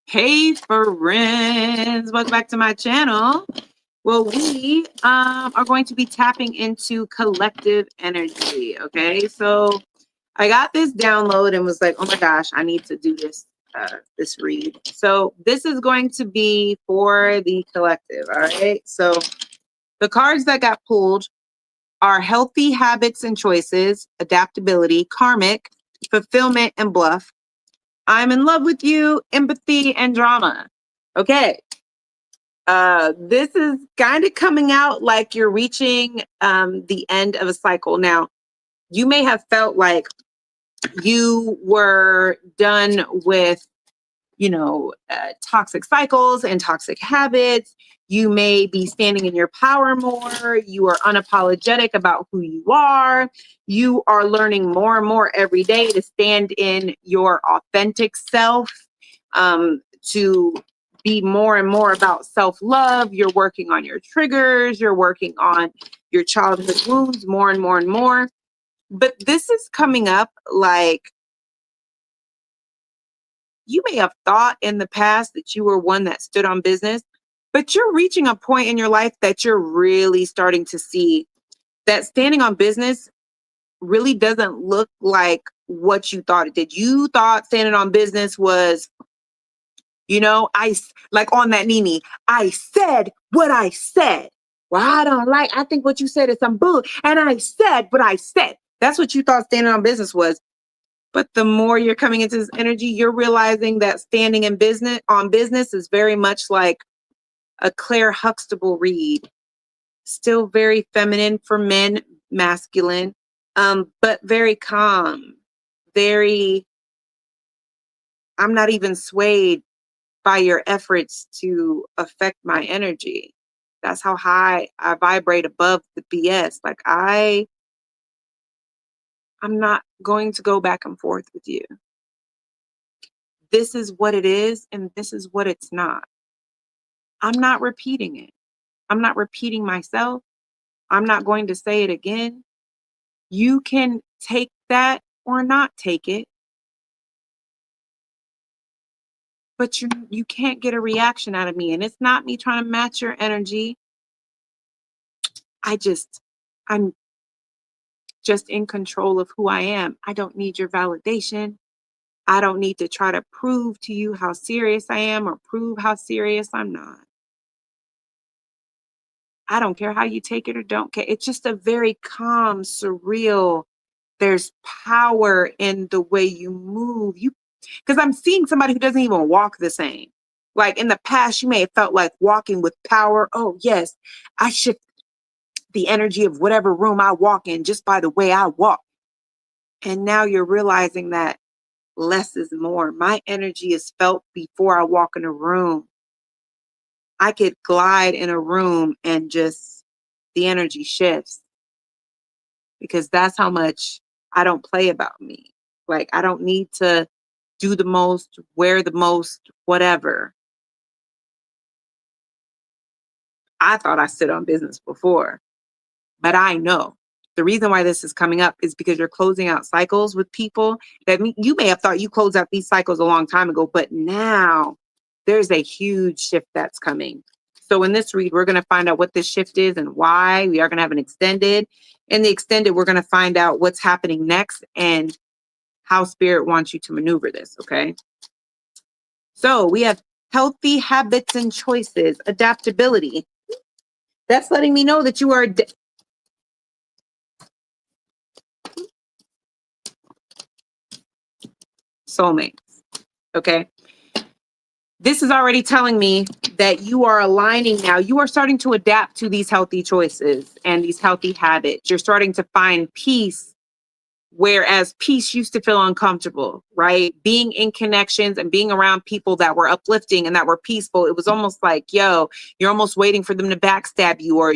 Hey friends, welcome back to my channel. Well, we are going to be tapping into collective energy. Okay, so I got this download and was like, oh my gosh, I need to do this read. So this is going to be for the collective. All right, so the cards that got pulled are healthy habits and choices, adaptability, karmic, fulfillment, and bluff. I'm in love with you, empathy, and drama. Okay. This is kind of coming out like you're reaching the end of a cycle. Now, you may have felt like you were done with, toxic cycles and toxic habits. You may be standing in your power more. You are unapologetic about who you are. You are learning more and more every day to stand in your authentic self, to be more and more about self-love. You're working on your triggers. You're working on your childhood wounds more and more and more. But this is coming up like you may have thought in the past that you were one that stood on business, but you're reaching a point in your life that you're really starting to see that standing on business really doesn't look like what you thought it did. You thought standing on business was, like on that Nene, I said what I said. Well, I think what you said is some bull. And I said what I said. That's what you thought standing on business was. But the more you're coming into this energy, you're realizing that standing in business is very much like a Claire Huxtable read. Still very feminine for men, masculine, but very calm. Very, I'm not even swayed by your efforts to affect my energy. That's how high I vibrate above the BS. Like I'm not going to go back and forth with you. This is what it is, and this is what it's not. I'm not repeating it. I'm not repeating myself. I'm not going to say it again. You can take that or not take it, but you can't get a reaction out of me. And it's not me trying to match your energy. I'm just in control of who I am. I don't need your validation. I don't need to try to prove to you how serious I am or prove how serious I'm not. I don't care how you take it or don't care. It's just a very calm, surreal. There's power in the way you move. Because I'm seeing somebody who doesn't even walk the same. Like in the past, you may have felt like walking with power. Oh, yes, I shift the energy of whatever room I walk in just by the way I walk. And now you're realizing that less is more. My energy is felt before I walk in a room. I could glide in a room and just the energy shifts because that's how much I don't play about me. Like I don't need to do the most, wear the most, whatever. I thought I stood on business before, but I know the reason why this is coming up is because you're closing out cycles with people that you may have thought you closed out these cycles a long time ago, but now there's a huge shift that's coming. So in this read, we're going to find out what this shift is and why. We are going to have an extended. In the extended, we're going to find out what's happening next and how spirit wants you to maneuver this, okay? So we have healthy habits and choices, adaptability. That's letting me know that you are soulmates, okay? This is already telling me that you are aligning now. You are starting to adapt to these healthy choices and these healthy habits. You're starting to find peace, whereas peace used to feel uncomfortable, right? Being in connections and being around people that were uplifting and that were peaceful, it was almost like, yo, you're almost waiting for them to backstab you or,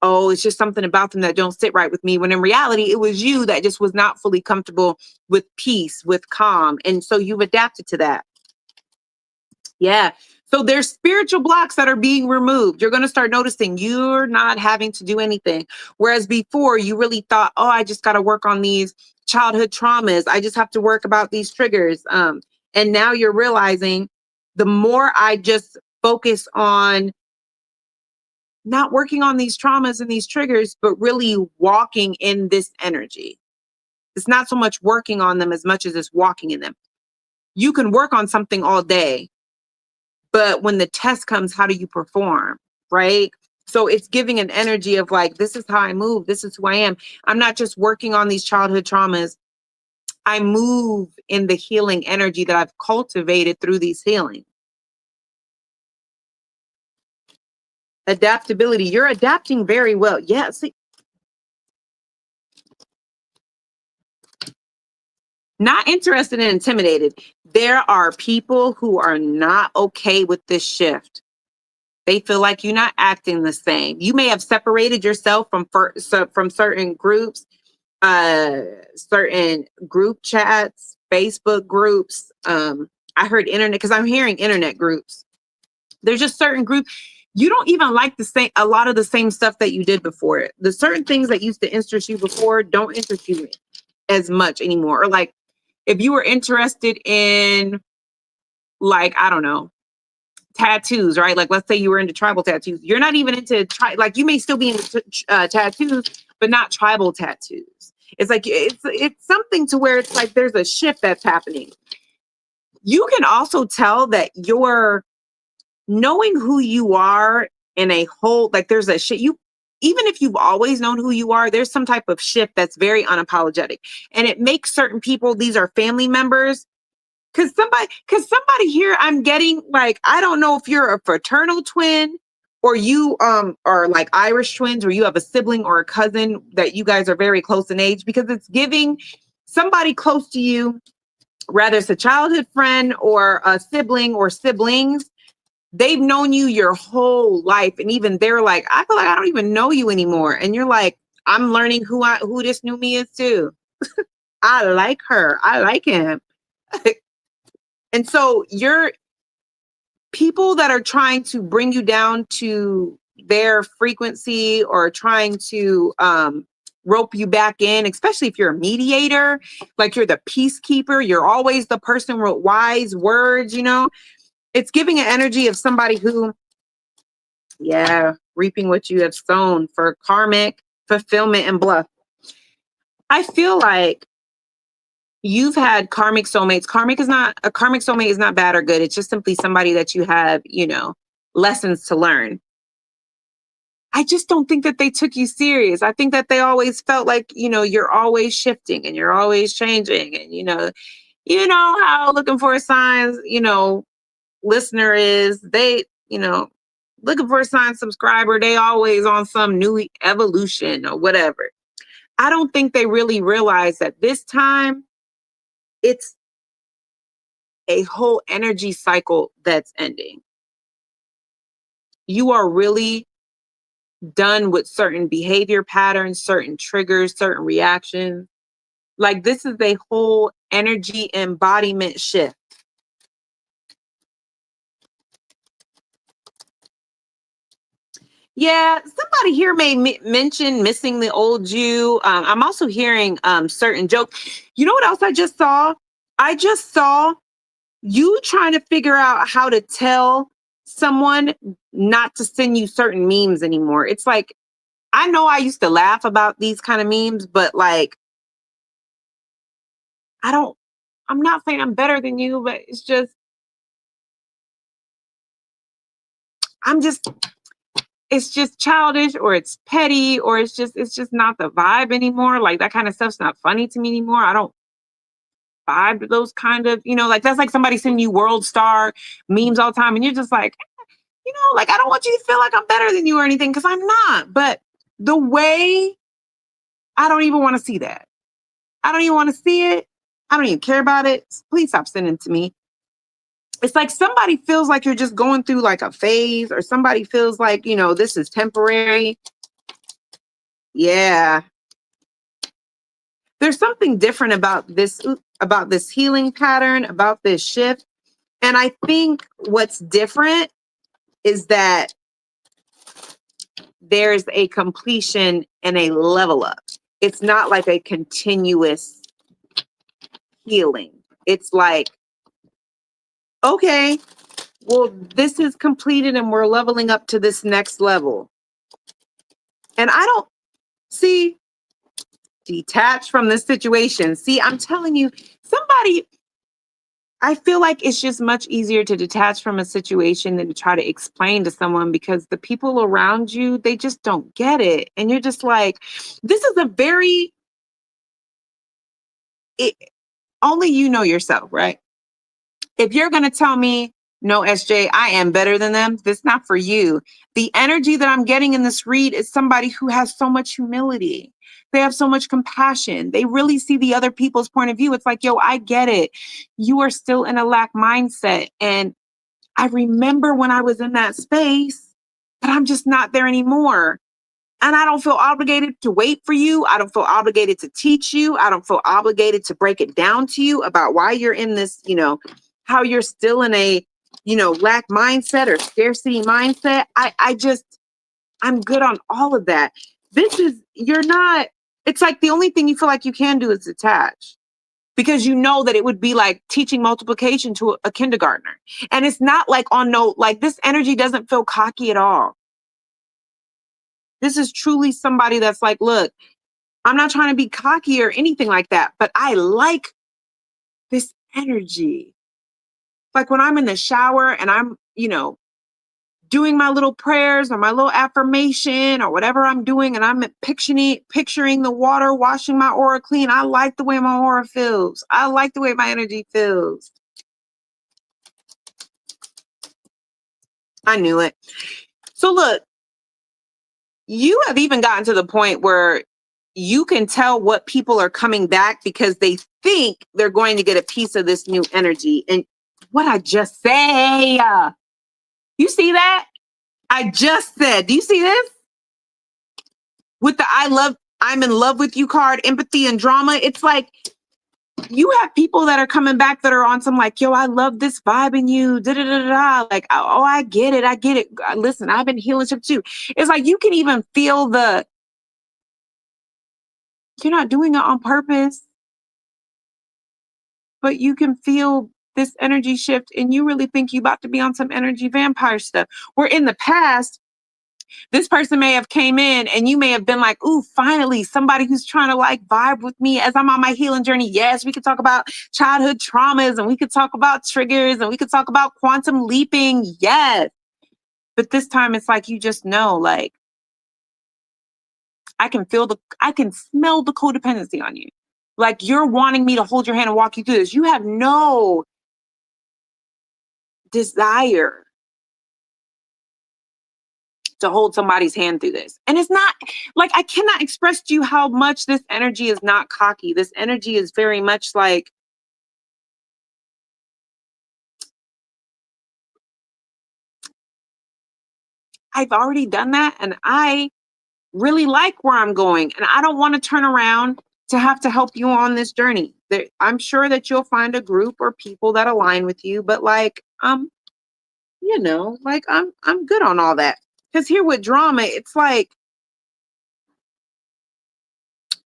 oh, it's just something about them that don't sit right with me. When in reality, it was you that just was not fully comfortable with peace, with calm. And so you've adapted to that. Yeah. So there's spiritual blocks that are being removed. You're going to start noticing you're not having to do anything. Whereas before you really thought, oh, I just got to work on these childhood traumas. I just have to work about these triggers. And now you're realizing the more I just focus on not working on these traumas and these triggers, but really walking in this energy. It's not so much working on them as much as it's walking in them. You can work on something all day, but when the test comes, how do you perform? Right? So it's giving an energy of like, this is how I move. This is who I am. I'm not just working on these childhood traumas. I move in the healing energy that I've cultivated through these healings. Adaptability. You're adapting very well. Yeah. See, not interested and intimidated. There are people who are not okay with this shift. They feel like you're not acting the same. You may have separated yourself from certain groups, certain group chats, Facebook groups. I heard internet because I'm hearing internet groups. There's just certain groups. You don't even like a lot of the same stuff that you did before. The certain things that used to interest you before don't interest you as much anymore. Or like if you were interested in, like, I don't know, tattoos, right? Like, let's say you were into tribal tattoos. You're not even into like you may still be into tattoos, but not tribal tattoos. It's like it's something to where it's like there's a shift that's happening. You can also tell that you're knowing who you are in a whole, like there's a shit you, even if you've always known who you are, there's some type of shift that's very unapologetic. And it makes certain people, these are family members, because somebody here, I'm getting like, I don't know if you're a fraternal twin or you are like Irish twins, or you have a sibling or a cousin that you guys are very close in age, because it's giving somebody close to you, whether it's a childhood friend or a sibling or siblings. They've known you your whole life, and even they're like, I feel like I don't even know you anymore. And you're like, I'm learning who this new me is too. I like her. I like him. And so you're people that are trying to bring you down to their frequency or trying to rope you back in, especially if you're a mediator, like you're the peacekeeper, you're always the person with wise words, you know. It's giving an energy of somebody who, yeah, reaping what you have sown for karmic fulfillment and bluff. I feel like you've had karmic soulmates. A karmic soulmate is not bad or good. It's just simply somebody that you have, you know, lessons to learn. I just don't think that they took you serious. I think that they always felt like, you know, you're always shifting and you're always changing. And, you know how looking for signs, you know, listener is, they, you know, looking for a sign subscriber, they always on some new evolution or whatever. I don't think they really realize that this time it's a whole energy cycle that's ending. You are really done with certain behavior patterns, certain triggers, certain reactions. Like this is a whole energy embodiment shift. Yeah, somebody here may mention missing the old you. I'm also hearing certain jokes. You know what else I just saw? I just saw you trying to figure out how to tell someone not to send you certain memes anymore. It's like, I know I used to laugh about these kind of memes, but like, I'm not saying I'm better than you, but it's just, I'm just, it's just childish, or it's petty, or it's just not the vibe anymore. Like that kind of stuff's not funny to me anymore. I don't vibe to those kind of, like that's like somebody sending you world star memes all the time. And you're just like, like I don't want you to feel like I'm better than you or anything, because I'm not. But the way, I don't even want to see that. I don't even want to see it. I don't even care about it. Please stop sending it to me. It's like somebody feels like you're just going through like a phase, or somebody feels like, this is temporary. Yeah. There's something different about this healing pattern, about this shift. And I think what's different is that there's a completion and a level up. It's not like a continuous healing. It's like, okay, well, this is completed and we're leveling up to this next level. And I don't see detach from this situation. See, I'm telling you, somebody, I feel like it's just much easier to detach from a situation than to try to explain to someone because the people around you, they just don't get it. And you're just like, this is a very, it, only you know yourself, right? If you're going to tell me, no, SJ, I am better than them, this is not for you. The energy that I'm getting in this read is somebody who has so much humility. They have so much compassion. They really see the other people's point of view. It's like, yo, I get it. You are still in a lack mindset. And I remember when I was in that space, but I'm just not there anymore. And I don't feel obligated to wait for you. I don't feel obligated to teach you. I don't feel obligated to break it down to you about why you're in this, how you're still in a, lack mindset or scarcity mindset. I'm good on all of that. It's like the only thing you feel like you can do is detach because you know that it would be like teaching multiplication to a kindergartner. And it's not like this energy doesn't feel cocky at all. This is truly somebody that's like, look, I'm not trying to be cocky or anything like that, but I like this energy. Like when I'm in the shower and I'm, doing my little prayers or my little affirmation or whatever I'm doing, and I'm picturing the water washing my aura clean. I like the way my aura feels. I like the way my energy feels. I knew it. So look, you have even gotten to the point where you can tell what people are coming back because they think they're going to get a piece of this new energy. And what I just say, you see that? I just said, do you see this? With the I'm in love with you card, empathy and drama. It's like you have people that are coming back that are on some like, yo, I love this vibe in you. Da, da, da, da. Like, oh, I get it. I get it. Listen, I've been healing shit too. It's like you can even feel you're not doing it on purpose, but you can feel this energy shift and you really think you about to be on some energy vampire stuff. Where in the past, this person may have came in and you may have been like, ooh, finally, somebody who's trying to like vibe with me as I'm on my healing journey. Yes, we could talk about childhood traumas and we could talk about triggers and we could talk about quantum leaping. Yes. But this time it's like, you just know, like, I can smell the codependency on you. Like you're wanting me to hold your hand and walk you through this. You have no desire to hold somebody's hand through this. And it's not like, I cannot express to you how much this energy is not cocky. This energy is very much like, I've already done that and I really like where I'm going and I don't want to turn around to have to help you on this journey. I'm sure that you'll find a group or people that align with you, but like, like I'm good on all that. Because here with drama, it's like,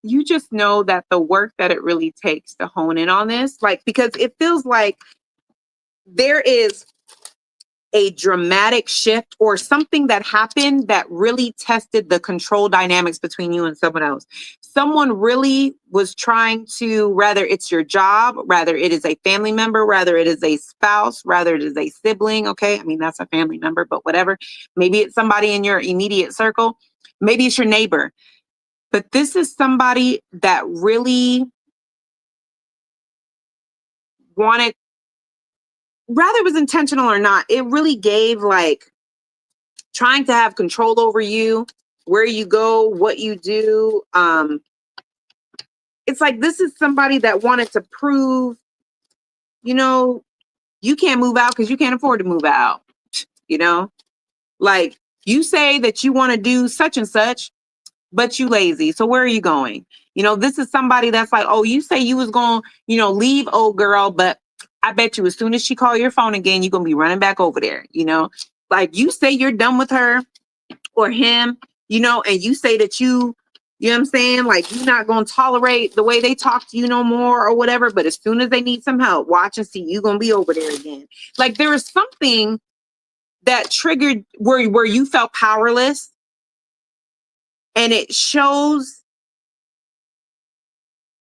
you just know that the work that it really takes to hone in on this, like, because it feels like there is a dramatic shift or something that happened that really tested the control dynamics between you and someone else. Someone really was trying to, rather it's your job, rather it is a family member, rather it is a spouse, rather it is a sibling. Okay. I mean, that's a family member, but whatever. Maybe it's somebody in your immediate circle. Maybe it's your neighbor. But this is somebody that really wanted, rather it was intentional or not, it really gave like trying to have control over you, where you go, what you do. It's like this is somebody that wanted to prove, you can't move out because you can't afford to move out. Like you say that you want to do such and such, but you lazy. So where are you going? This is somebody that's like, oh, you say you was going, leave old girl, but I bet you as soon as she call your phone again, you're going to be running back over there. Like you say you're done with her or him, and you say that you know what I'm saying? Like you're not going to tolerate the way they talk to you no more or whatever. But as soon as they need some help, watch and see, you're going to be over there again. Like there is something that triggered where you felt powerless, and it shows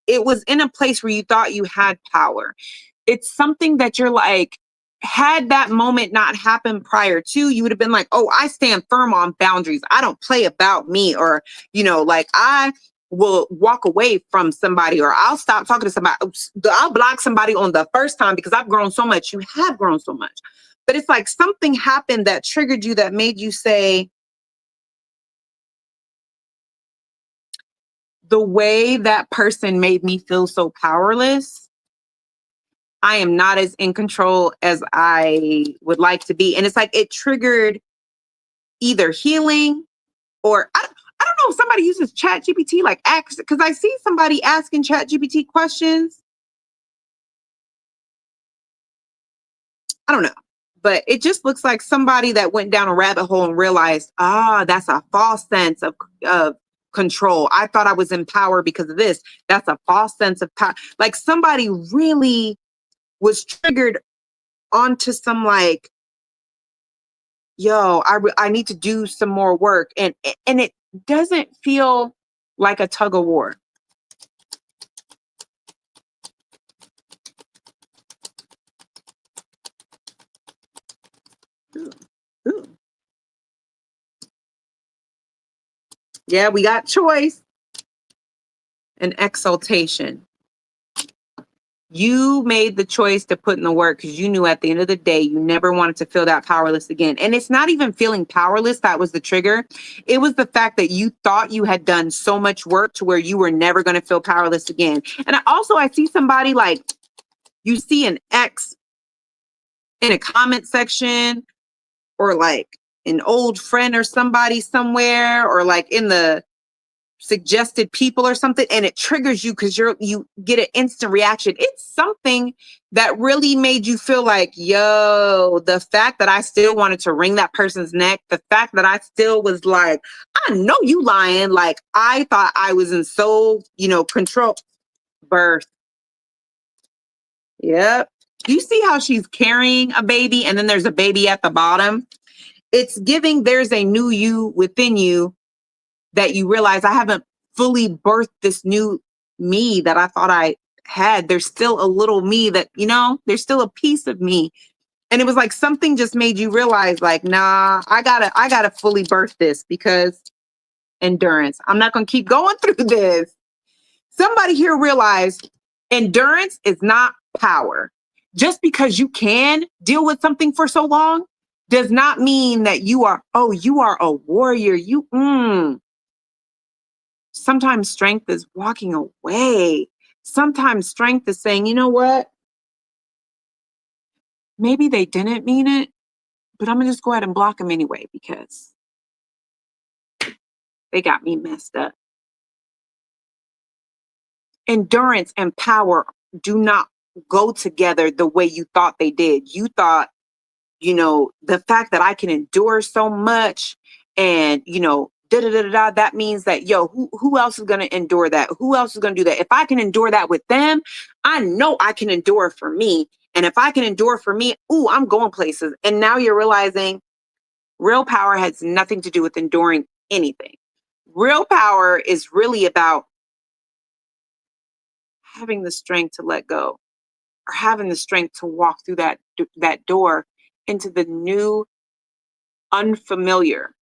it was in a place where you thought you had power. It's something that you're like, had that moment not happened prior to, you would have been like, oh, I stand firm on boundaries. I don't play about me, or, like I will walk away from somebody, or I'll stop talking to somebody. I'll block somebody on the first time because I've grown so much. You have grown so much. But it's like something happened that triggered you, that made you say, the way that person made me feel so powerless, I am not as in control as I would like to be. And it's like it triggered either healing, or I don't know if somebody uses Chat GPT, like ask, because I see somebody asking Chat GPT questions. I don't know. But it just looks like somebody that went down a rabbit hole and realized, that's a false sense of control. I thought I was in power because of this. That's a false sense of power. Like somebody really was triggered onto some like, yo, I need to do some more work. And it doesn't feel like a tug of war. Ooh. Yeah, we got choice and exaltation. You made the choice to put in the work because you knew at the end of the day, you never wanted to feel that powerless again. And it's not even feeling powerless that was the trigger. It was the fact that you thought you had done so much work to where you were never going to feel powerless again. And I see somebody like, you see an ex in a comment section, or like an old friend or somebody somewhere, or like in the suggested people or something, and it triggers you because you get an instant reaction. It's something that really made you feel like, yo, the fact that I still wanted to wring that person's neck, the fact that I still was like, I know you lying, like I thought I was in so control. Birth. Yep. You see how she's carrying a baby and then there's a baby at the bottom? It's giving there's a new you within you that you realize I haven't fully birthed this new me that I thought I had. There's still a little me that, there's still a piece of me. And it was like something just made you realize like, nah, I gotta fully birth this, because endurance. I'm not going to keep going through this. Somebody here realized endurance is not power. Just because you can deal with something for so long does not mean that you are a warrior. Sometimes strength is walking away. Sometimes strength is saying, you know what? Maybe they didn't mean it, but I'm going to just go ahead and block them anyway because they got me messed up. Endurance and power do not go together the way you thought they did. You thought, the fact that I can endure so much and, that means that, who else is going to endure that? Who else is going to do that? If I can endure that with them, I know I can endure for me. And if I can endure for me, I'm going places. And now you're realizing real power has nothing to do with enduring anything. Real power is really about having the strength to let go, or having the strength to walk through that door into the new unfamiliar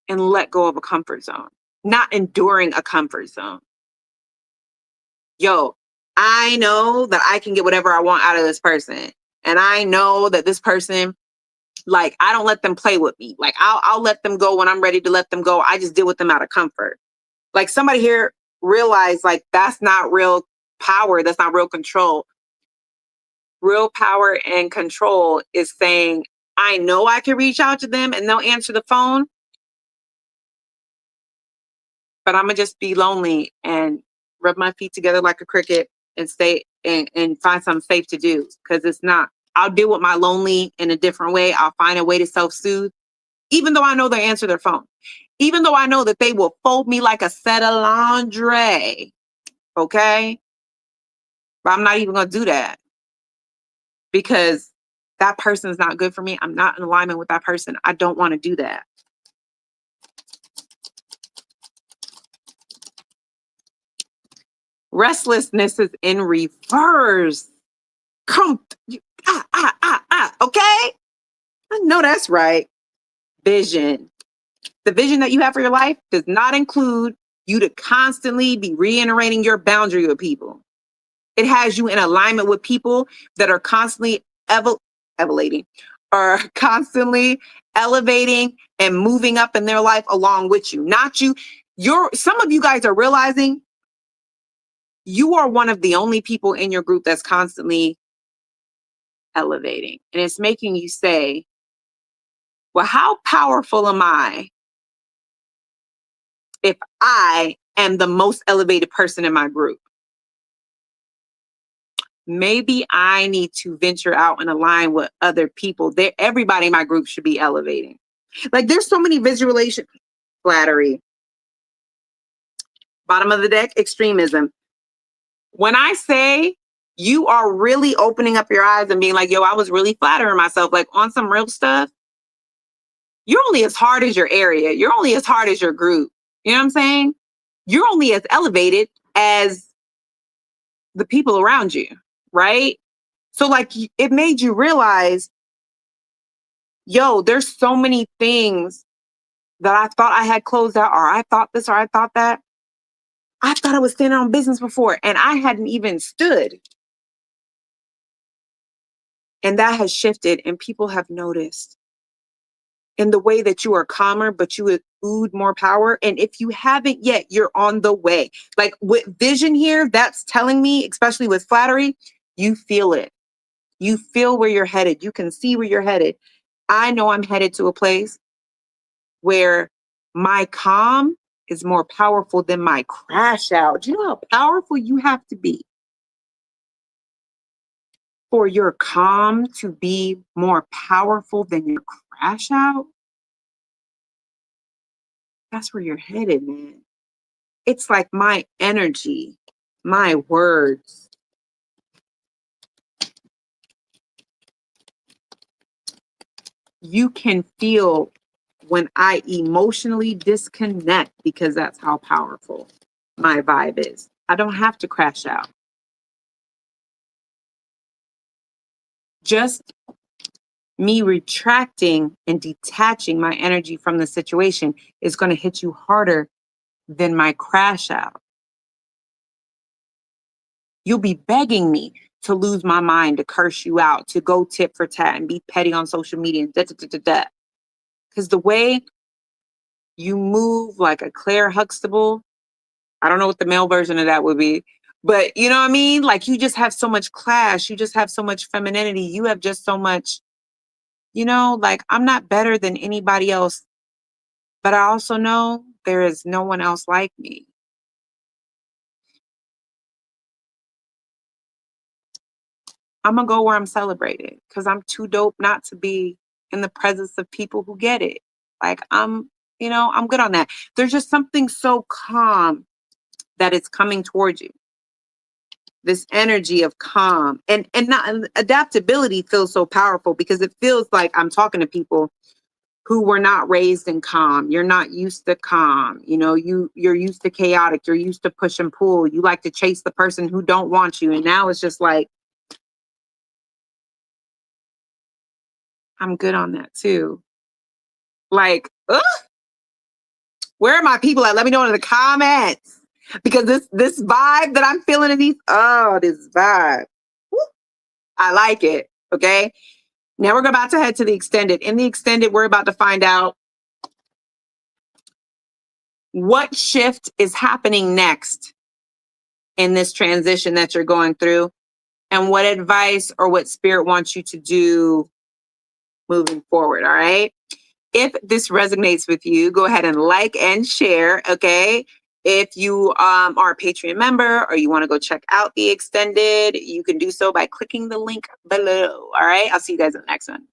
and let go of a comfort zone, not enduring a comfort zone. Yo, I know that I can get whatever I want out of this person. And I know that this person, like, I don't let them play with me. Like, I'll let them go when I'm ready to let them go. I just deal with them out of comfort. Like, somebody here realized, like, that's not real power. That's not real control. Real power and control is saying, I know I can reach out to them and they'll answer the phone, but I'm gonna just be lonely and rub my feet together like a cricket and stay and find something safe to do. Because it's not, I'll deal with my lonely in a different way. I'll find a way to self-soothe, even though I know they answer their phone, even though I know that they will fold me like a set of laundry. Okay. But I'm not even gonna do that, because that person is not good for me. I'm not in alignment with that person. I don't want to do that. Restlessness is in reverse. Okay? I know that's right. Vision. The vision that you have for your life does not include you to constantly be reiterating your boundary with people. It has you in alignment with people that are constantly elevating or constantly elevating and moving up in their life along with you. Not you. Some of you guys are realizing you are one of the only people in your group that's constantly elevating. And it's making you say, well, how powerful am I if I am the most elevated person in my group? Maybe I need to venture out and align with other people. Everybody in my group should be elevating. Like there's so many visualization, flattery. Bottom of the deck, extremism. When I say you are really opening up your eyes and being like, yo, I was really flattering myself, like on some real stuff, you're only as hard as your area. You're only as hard as your group. You know what I'm saying? You're only as elevated as the people around you, right? So like it made you realize, yo, there's so many things that I thought I had closed out, or I thought this, or I thought that. I thought I was standing on business before and I hadn't even stood. And that has shifted and people have noticed in the way that you are calmer, but you exude more power. And if you haven't yet, you're on the way. Like with vision here, that's telling me, especially with flattery, you feel it. You feel where you're headed. You can see where you're headed. I know I'm headed to a place where my calm is more powerful than my crash out. Do you know how powerful you have to be for your calm to be more powerful than your crash out? That's where you're headed, man. It's like my energy, my words. You can feel when I emotionally disconnect because that's how powerful my vibe is. I don't have to crash out. Just me retracting and detaching my energy from the situation is going to hit you harder than my crash out. You'll be begging me to lose my mind, to curse you out, to go tit for tat and be petty on social media. Because the way you move like a Claire Huxtable, I don't know what the male version of that would be, but you know what I mean? Like you just have so much class. You just have so much femininity. You have just so much, like I'm not better than anybody else, but I also know there is no one else like me. I'm going to go where I'm celebrated because I'm too dope not to be in the presence of people who get it. Like I'm good on that. There's just something so calm that it's coming towards you. This energy of calm and adaptability feels so powerful because it feels like I'm talking to people who were not raised in calm. You're not used to calm. You're used to chaotic. You're used to push and pull. You like to chase the person who don't want you. And now it's just like, I'm good on that too. Like, where are my people at? Let me know in the comments. Because this vibe that I'm feeling in this vibe. Woo, I like it. Okay. Now we're about to head to the extended. In the extended, we're about to find out what shift is happening next in this transition that you're going through and what advice or what spirit wants you to do moving forward. All right. If this resonates with you, go ahead and like and share. Okay. If you are a Patreon member or you want to go check out the extended, you can do so by clicking the link below. All right. I'll see you guys in the next one.